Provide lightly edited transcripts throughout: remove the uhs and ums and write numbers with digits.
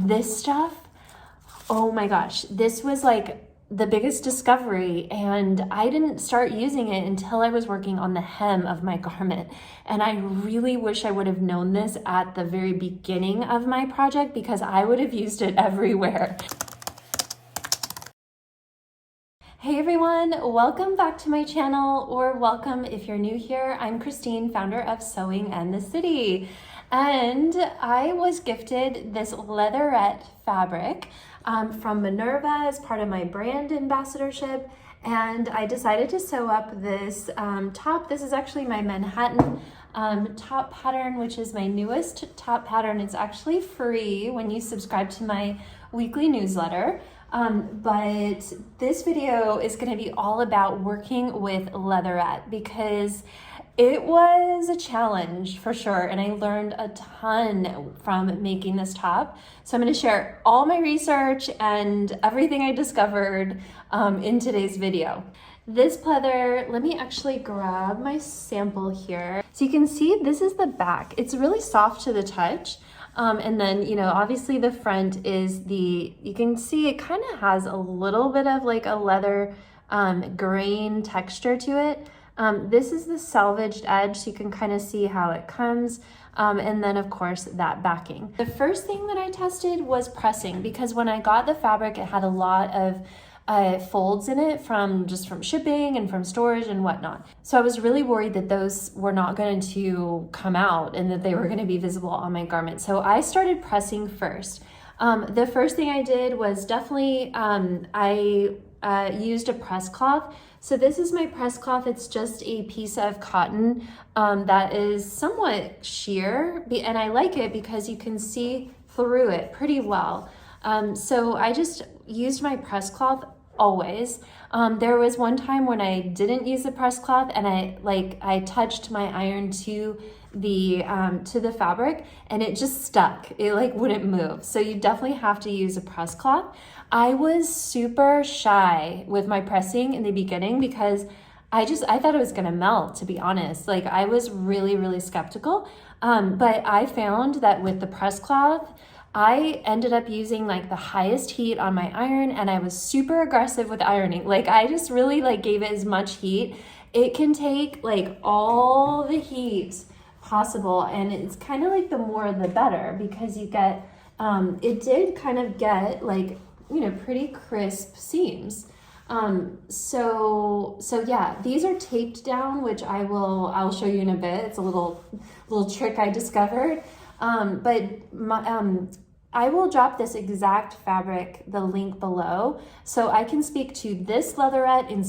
this stuff, oh my gosh, this was like the biggest discovery, and I didn't start using it until I was working on the hem of my garment. And I really wish I would have known this at the very beginning of my project, because I would have used it everywhere. Hey everyone, welcome back to my channel, or welcome if you're new here. I'm Christine, founder of Sewing and the City. And I was gifted this leatherette fabric from Minerva as part of my brand ambassadorship. And I decided to sew up this top. This is actually my Manhattan top pattern, which is my newest top pattern. It's actually free when you subscribe to my weekly newsletter. But this video is going to be all about working with leatherette, because it was a challenge for sure, and I learned a ton from making this top. So I'm going to share all my research and everything I discovered in today's video. This pleather, let me actually grab my sample here. So you can see this is the back. It's really soft to the touch. And then, you know, obviously the front is you can see it kind of has a little bit of like a leather grain texture to it. This is the salvaged edge, so you can kind of see how it comes. And then of course that backing. The first thing that I tested was pressing, because when I got the fabric, it had a lot of folds in it from shipping and from storage and whatnot. So I was really worried that those were not going to come out and that they were going to be visible on my garment. So I started pressing first. The first thing I did was definitely, I used a press cloth. So this is my press cloth. It's just a piece of cotton that is somewhat sheer, and I like it because you can see through it pretty well. So I just used my press cloth always. There was one time when I didn't use the press cloth, and I touched my iron to the fabric, and it just stuck. It like wouldn't move. So you definitely have to use a press cloth. I was super shy with my pressing in the beginning because I thought it was gonna melt, to be honest. Like I was really, really skeptical. But I found that with the press cloth, I ended up using like the highest heat on my iron, and I was super aggressive with ironing. Like I just really like gave it as much heat. It can take like all the heat possible, and it's kind of like the more the better, because you get, it did kind of get like, you know, pretty crisp seams. So yeah, these are taped down, which I'll show you in a bit. It's a little trick I discovered. I will drop this exact fabric, the link below, so I can speak to this leatherette in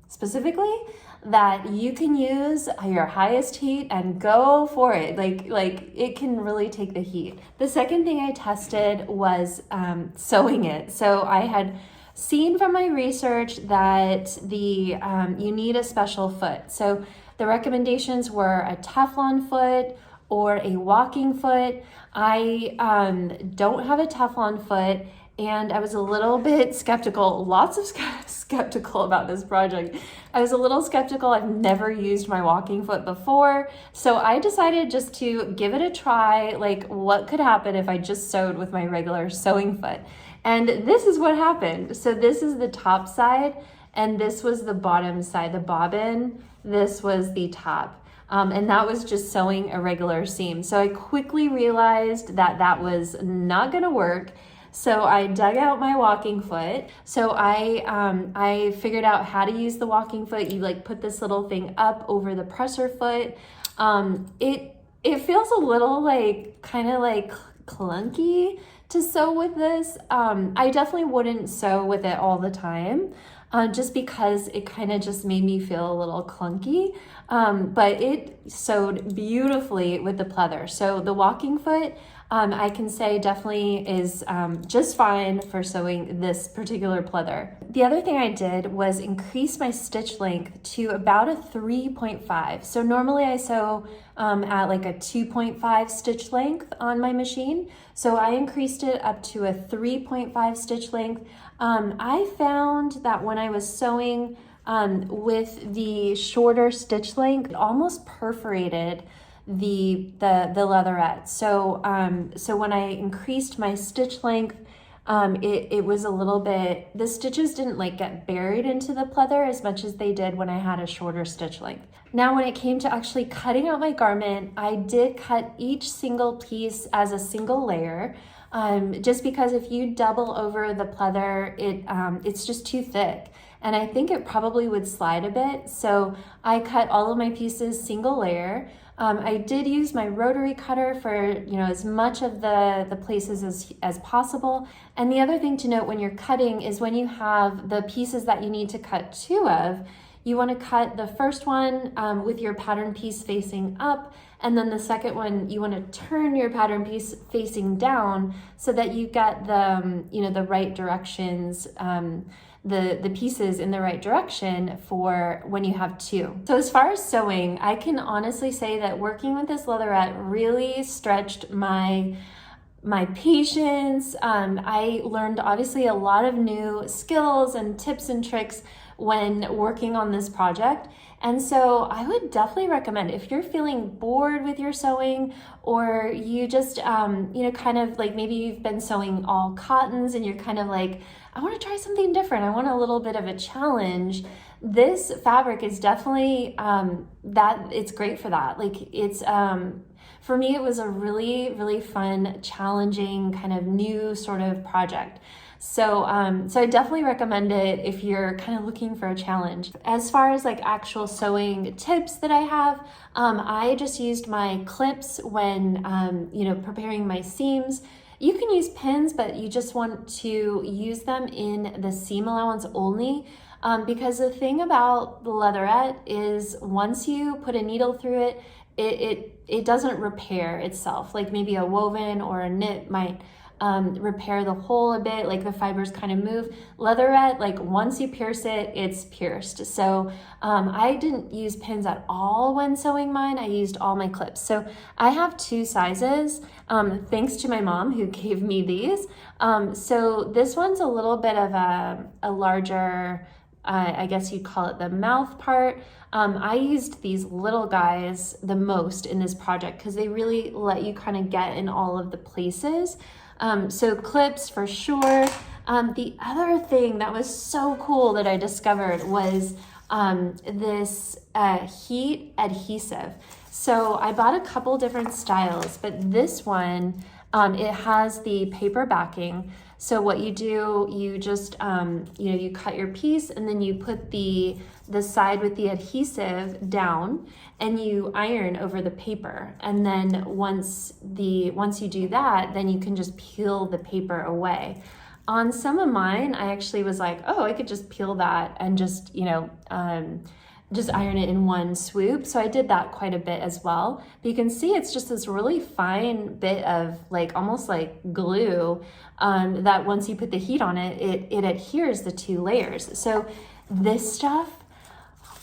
specifically, that you can use your highest heat and go for it. Like it can really take the heat. The second thing I tested was sewing it. So I had seen from my research that you need a special foot. So the recommendations were a Teflon foot or a walking foot. I don't have a Teflon foot, and I was a little bit skeptical, lots of skeptical about this project. I was a little skeptical. I've never used my walking foot before. So I decided just to give it a try, like what could happen if I just sewed with my regular sewing foot. And this is what happened. So this is the top side, and this was the bottom side, the bobbin. This was the top. And that was just sewing a regular seam. So I quickly realized that that was not gonna work. So I dug out my walking foot. So I figured out how to use the walking foot. You like put this little thing up over the presser foot. It feels a little like kind of like clunky to sew with this. I definitely wouldn't sew with it all the time, just because it kind of just made me feel a little clunky. But it sewed beautifully with the pleather. So the walking foot, I can say definitely is just fine for sewing this particular pleather. The other thing I did was increase my stitch length to about a 3.5. So normally I sew at like a 2.5 stitch length on my machine. So I increased it up to a 3.5 stitch length. I found that when I was sewing with the shorter stitch length, it almost perforated the leatherette. So so when I increased my stitch length, it was a little bit, the stitches didn't like get buried into the pleather as much as they did when I had a shorter stitch length. Now, when it came to actually cutting out my garment, I did cut each single piece as a single layer. Just because if you double over the pleather, it's just too thick. And I think it probably would slide a bit. So I cut all of my pieces single layer. I did use my rotary cutter for, you know, as much of the places as possible. And the other thing to note when you're cutting is when you have the pieces that you need to cut two of, you want to cut the first one with your pattern piece facing up, and then the second one you want to turn your pattern piece facing down so that you get the you know, the right directions, the pieces in the right direction for when you have two. So as far as sewing, I can honestly say that working with this leatherette really stretched my patience. I learned obviously a lot of new skills and tips and tricks when working on this project. And so I would definitely recommend, if you're feeling bored with your sewing, or you just, you know, kind of like maybe you've been sewing all cottons and you're kind of like, I want to try something different, I want a little bit of a challenge, this fabric is definitely, it's great for that. Like it's, for me, it was a really, really fun, challenging, kind of new sort of project. So, so I definitely recommend it if you're kind of looking for a challenge. As far as like actual sewing tips that I have, I just used my clips when, you know, preparing my seams. You can use pins, but you just want to use them in the seam allowance only. Because the thing about the leatherette is once you put a needle through it, it doesn't repair itself. Like maybe a woven or a knit might repair the hole a bit, like the fibers kind of move. Leatherette, like once you pierce it, it's pierced. So I didn't use pins at all when sewing mine. I used all my clips. So I have two sizes, thanks to my mom who gave me these. So this one's a little bit of a larger, I guess you'd call it the mouth part. I used these little guys the most in this project because they really let you kind of get in all of the places. So clips for sure. The other thing that was so cool that I discovered was this heat adhesive. So I bought a couple different styles, but this one, it has the paper backing. So what you do, you just, you know, you cut your piece and then you put the side with the adhesive down and you iron over the paper. And then once you do that, then you can just peel the paper away. On some of mine, I actually was like, oh, I could just peel that and just, you know, just iron it in one swoop. So I did that quite a bit as well. But you can see it's just this really fine bit of like almost like glue that once you put the heat on it, it adheres the two layers. So this stuff,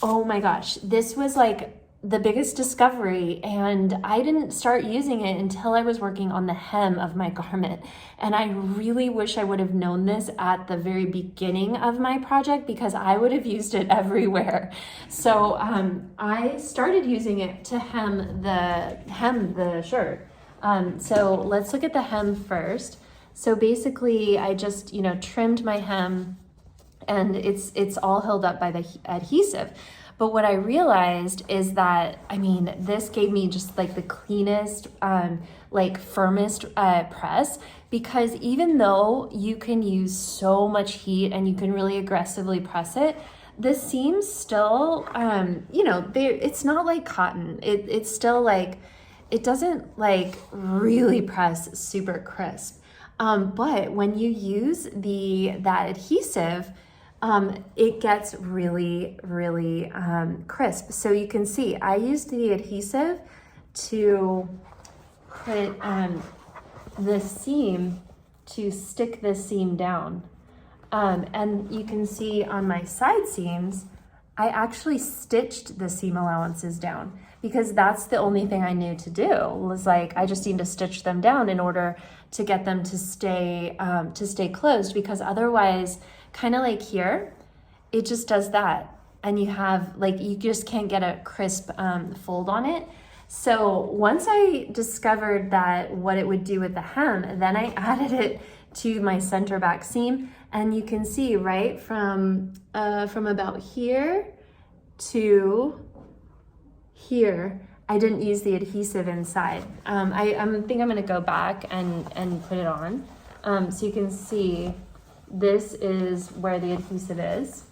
oh my gosh, this was like the biggest discovery, and I didn't start using it until I was working on the hem of my garment. And I really wish I would have known this at the very beginning of my project because I would have used it everywhere. So I started using it to hem the shirt. So let's look at the hem first. So basically I just, you know, trimmed my hem and it's all held up by the adhesive. But what I realized is that, I mean, this gave me just like the cleanest, like firmest press, because even though you can use so much heat and you can really aggressively press it, the seams still, you know, it's not like cotton. It's still like, it doesn't like really press super crisp. But when you use that adhesive, it gets really, really crisp. So you can see I used the adhesive to put the seam, to stick the seam down. And you can see on my side seams, I actually stitched the seam allowances down because that's the only thing I knew to do, was like, I just need to stitch them down in order to get them to stay closed, because otherwise, kind of like here, it just does that. And you have like, you just can't get a crisp fold on it. So once I discovered that what it would do with the hem, then I added it to my center back seam, and you can see right from about here to here, I didn't use the adhesive inside. I think I'm gonna go back and put it on. So you can see this is where the adhesive is.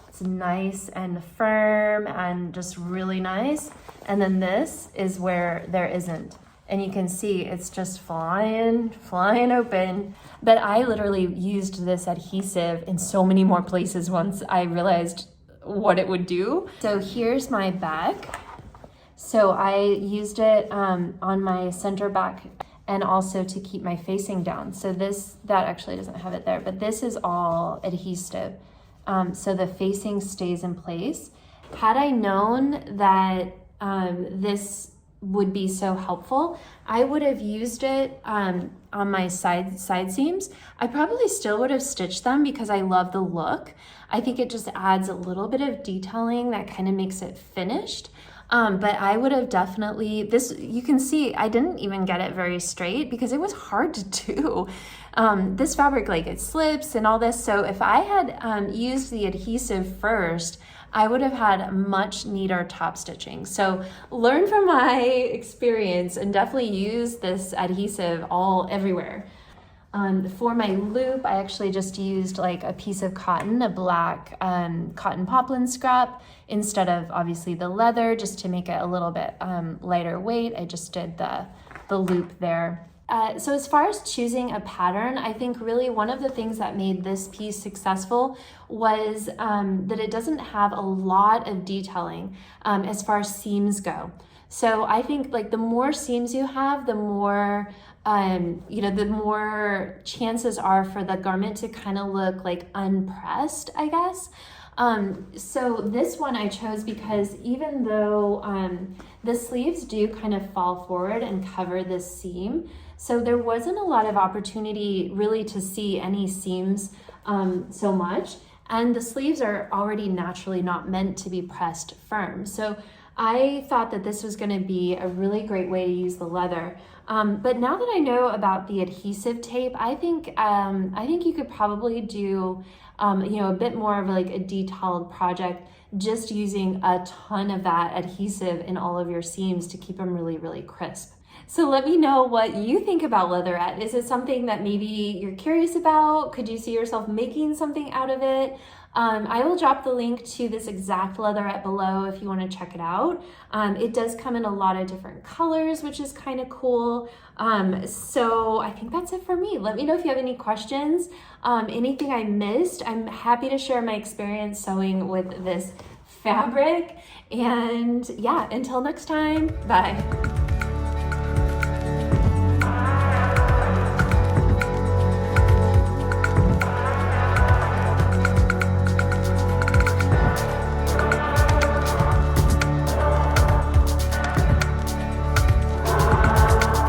It's nice and firm and just really nice. And then this is where there isn't. And you can see it's just flying open. But I literally used this adhesive in so many more places once I realized what it would do. So here's my back. So I used it on my center back and also to keep my facing down. So that actually doesn't have it there, but this is all adhesive. So the facing stays in place. Had I known that this would be so helpful, I would have used it on my side seams. I probably still would have stitched them because I love the look. I think it just adds a little bit of detailing that kind of makes it finished. But I would have definitely, you can see I didn't even get it very straight because it was hard to do. This fabric, like it slips and all this. So if I had used the adhesive first, I would have had much neater top stitching. So learn from my experience and definitely use this adhesive everywhere. For my loop, I actually just used like a piece of cotton, a black cotton poplin scrap, instead of obviously the leather, just to make it a little bit lighter weight. I just did the loop there. So as far as choosing a pattern, I think really one of the things that made this piece successful was that it doesn't have a lot of detailing as far as seams go. So I think like the more seams you have, the more the more chances are for the garment to kind of look like unpressed, I guess. So this one I chose because even though the sleeves do kind of fall forward and cover this seam, so there wasn't a lot of opportunity really to see any seams so much. And the sleeves are already naturally not meant to be pressed firm. So I thought that this was going to be a really great way to use the leather. But now that I know about the adhesive tape, I think you could probably do a bit more of like a detailed project just using a ton of that adhesive in all of your seams to keep them really, really crisp. So let me know what you think about leatherette. Is it something that maybe you're curious about? Could you see yourself making something out of it? I will drop the link to this exact leatherette below if you want to check it out. It does come in a lot of different colors, which is kind of cool. So I think that's it for me. Let me know if you have any questions, anything I missed. I'm happy to share my experience sewing with this fabric. And yeah, until next time, bye.